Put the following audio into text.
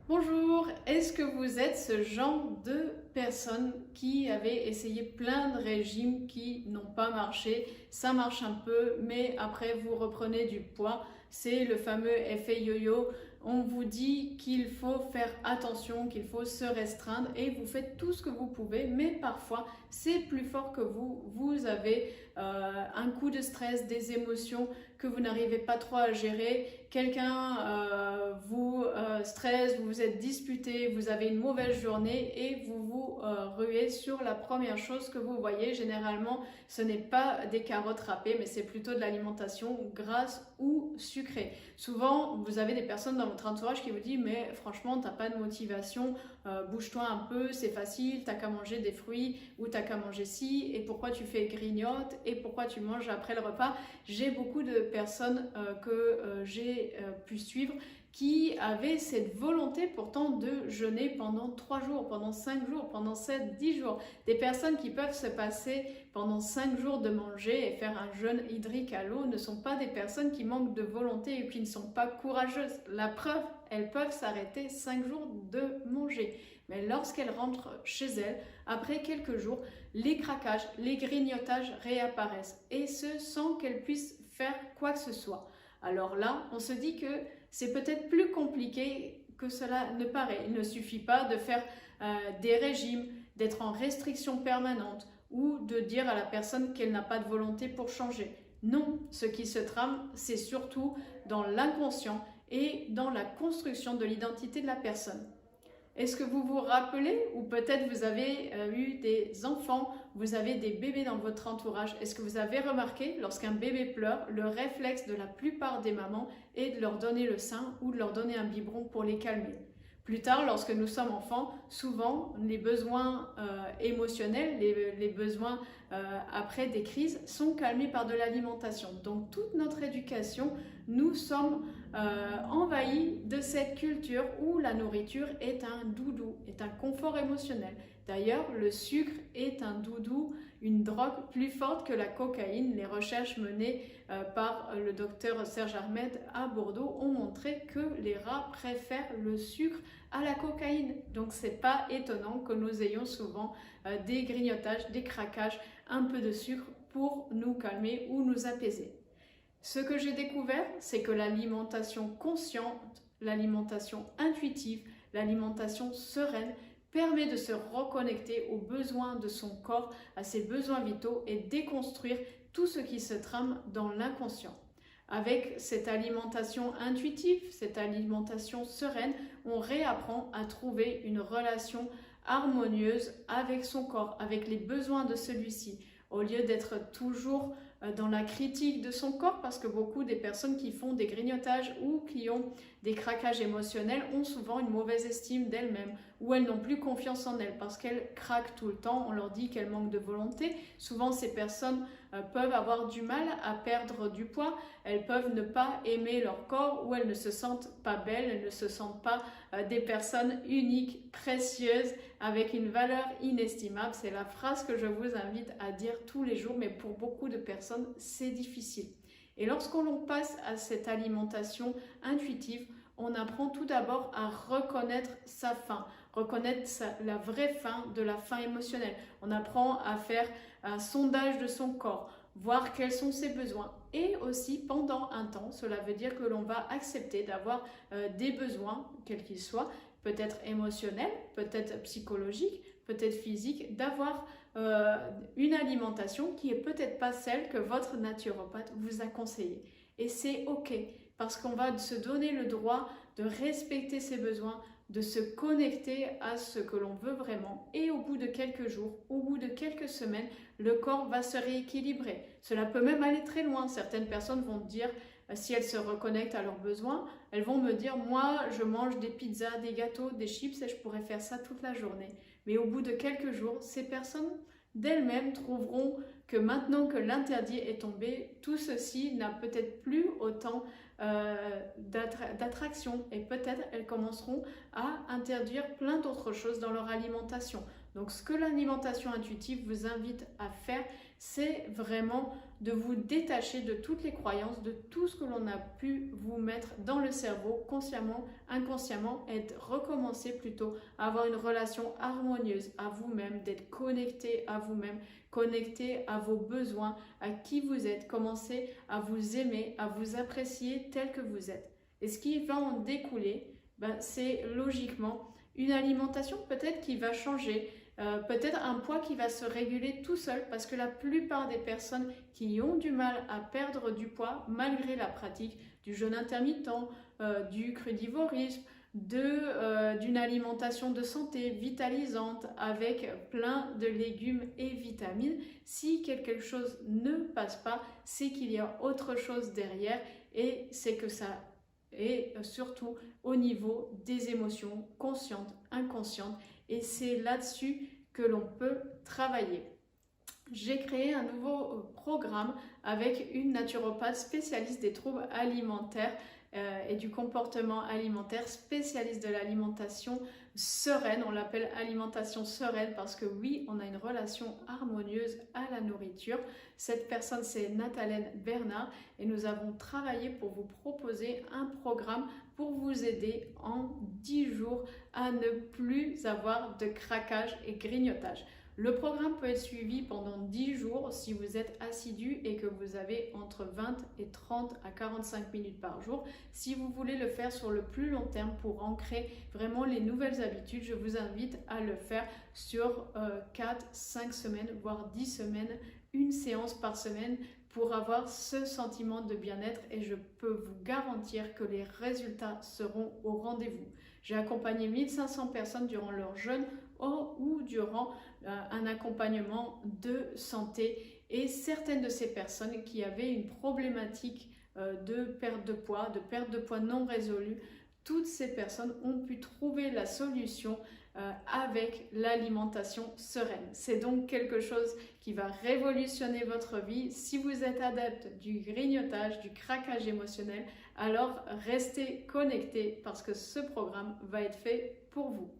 Bonjour, est-ce que vous êtes ce genre de personne qui avait essayé plein de régimes qui n'ont pas marché? Ça marche un peu, mais après vous reprenez du poids. C'est le fameux effet yo-yo. On vous dit qu'il faut faire attention, qu'il faut se restreindre et vous faites tout ce que vous pouvez, mais parfois c'est plus fort que vous. Vous avez un coup de stress, des émotions que vous n'arrivez pas trop à gérer. Quelqu'un vous stresse, vous vous êtes disputé, vous avez une mauvaise journée et vous vous ruez sur la première chose que vous voyez. Généralement, ce n'est pas des carottes râpées, mais c'est plutôt de l'alimentation grasse ou sucrée. Souvent, vous avez des personnes dans votre entourage qui vous disent mais franchement, t'as pas de motivation, bouge-toi un peu, c'est facile, t'as qu'à manger des fruits ou t'as qu'à manger ci, et pourquoi tu fais grignote et pourquoi tu manges après le repas. J'ai beaucoup de personnes que j'ai pu suivre qui avaient cette volonté pourtant de jeûner pendant 3 jours, pendant 5 jours, pendant 7, 10 jours. Des personnes qui peuvent se passer pendant 5 jours de manger et faire un jeûne hydrique à l'eau ne sont pas des personnes qui manquent de volonté et qui ne sont pas courageuses. La preuve, elles peuvent s'arrêter 5 jours de manger. Mais lorsqu'elles rentrent chez elles, après quelques jours, les craquages, les grignotages réapparaissent et ce sans qu'elles puissent faire quoi que ce soit. Alors là, on se dit que c'est peut-être plus compliqué que cela ne paraît. Il ne suffit pas de faire des régimes, d'être en restriction permanente ou de dire à la personne qu'elle n'a pas de volonté pour changer. Non, ce qui se trame, c'est surtout dans l'inconscient et dans la construction de l'identité de la personne. Est-ce que vous vous rappelez, ou peut-être vous avez eu des enfants, vous avez des bébés dans votre entourage, est-ce que vous avez remarqué, lorsqu'un bébé pleure, le réflexe de la plupart des mamans est de leur donner le sein ou de leur donner un biberon pour les calmer? Plus tard, lorsque nous sommes enfants, souvent les besoins émotionnels, les besoins après des crises sont calmés par de l'alimentation. Donc toute notre éducation, nous sommes envahis de cette culture où la nourriture est un doudou, est un confort émotionnel. D'ailleurs, le sucre est un doudou, une drogue plus forte que la cocaïne. Les recherches menées par le docteur Serge Ahmed à Bordeaux ont montré que les rats préfèrent le sucre à la cocaïne. Donc c'est pas étonnant que nous ayons souvent des grignotages, des craquages, un peu de sucre pour nous calmer ou nous apaiser. Ce que j'ai découvert, c'est que l'alimentation consciente, l'alimentation intuitive, l'alimentation sereine permet de se reconnecter aux besoins de son corps, à ses besoins vitaux et déconstruire tout ce qui se trame dans l'inconscient. Avec cette alimentation intuitive, cette alimentation sereine, on réapprend à trouver une relation harmonieuse avec son corps, avec les besoins de celui-ci, au lieu d'être toujours dans la critique de son corps, parce que beaucoup des personnes qui font des grignotages ou qui ont des craquages émotionnels ont souvent une mauvaise estime d'elles-mêmes, ou elles n'ont plus confiance en elles parce qu'elles craquent tout le temps, on leur dit qu'elles manquent de volonté. Souvent ces personnes peuvent avoir du mal à perdre du poids, elles peuvent ne pas aimer leur corps ou elles ne se sentent pas belles, elles ne se sentent pas des personnes uniques, précieuses, avec une valeur inestimable. C'est la phrase que je vous invite à dire tous les jours, mais pour beaucoup de personnes, c'est difficile. Et lorsqu'on passe à cette alimentation intuitive, on apprend tout d'abord à reconnaître sa faim, reconnaître la vraie faim de la faim émotionnelle. On apprend à faire un sondage de son corps, voir quels sont ses besoins. Et aussi, pendant un temps, cela veut dire que l'on va accepter d'avoir des besoins, quels qu'ils soient, peut-être émotionnels, peut-être psychologiques, peut-être physiques, d'avoir une alimentation qui est peut-être pas celle que votre naturopathe vous a conseillée. Et c'est ok, parce qu'on va se donner le droit de respecter ses besoins, de se connecter à ce que l'on veut vraiment. Et au bout de quelques jours, au bout de quelques semaines, le corps va se rééquilibrer. Cela peut même aller très loin. Certaines personnes vont dire, si elles se reconnectent à leurs besoins, elles vont me dire, moi je mange des pizzas, des gâteaux, des chips et je pourrais faire ça toute la journée. Mais au bout de quelques jours, ces personnes d'elles-mêmes trouveront que maintenant que l'interdit est tombé, tout ceci n'a peut-être plus autant d'attraction et peut-être elles commenceront à interdire plein d'autres choses dans leur alimentation. Donc ce que l'alimentation intuitive vous invite à faire, c'est vraiment de vous détacher de toutes les croyances, de tout ce que l'on a pu vous mettre dans le cerveau, consciemment, inconsciemment, et de recommencer plutôt à avoir une relation harmonieuse à vous-même, d'être connecté à vous-même, connecté à vos besoins, à qui vous êtes, commencez à vous aimer, à vous apprécier tel que vous êtes. Et ce qui va en découler, c'est logiquement une alimentation peut-être qui va changer, peut-être un poids qui va se réguler tout seul, parce que la plupart des personnes qui ont du mal à perdre du poids malgré la pratique du jeûne intermittent, du crudivorisme, d'une alimentation de santé vitalisante avec plein de légumes et vitamines, si quelque chose ne passe pas, c'est qu'il y a autre chose derrière, et c'est que ça est surtout au niveau des émotions conscientes, inconscientes, et c'est là-dessus que l'on peut travailler. J'ai créé un nouveau programme avec une naturopathe spécialiste des troubles alimentaires et du comportement alimentaire, spécialiste de l'alimentation sereine. On l'appelle alimentation sereine parce que oui, on a une relation harmonieuse à la nourriture. Cette personne, c'est Nathalène Bernard, et nous avons travaillé pour vous proposer un programme pour vous aider en 10 jours à ne plus avoir de craquage et grignotage. Le programme peut être suivi pendant 10 jours si vous êtes assidu et que vous avez entre 20 et 30 à 45 minutes par jour. Si vous voulez le faire sur le plus long terme pour ancrer vraiment les nouvelles habitudes, je vous invite à le faire sur 4, 5 semaines, voire 10 semaines, une séance par semaine pour avoir ce sentiment de bien-être, et je peux vous garantir que les résultats seront au rendez-vous. J'ai accompagné 1500 personnes durant leur jeûne ou durant un accompagnement de santé, et certaines de ces personnes qui avaient une problématique de perte de poids non résolue, toutes ces personnes ont pu trouver la solution avec l'alimentation sereine. C'est donc quelque chose qui va révolutionner votre vie. Si vous êtes adepte du grignotage, du craquage émotionnel, alors restez connectés parce que ce programme va être fait pour vous.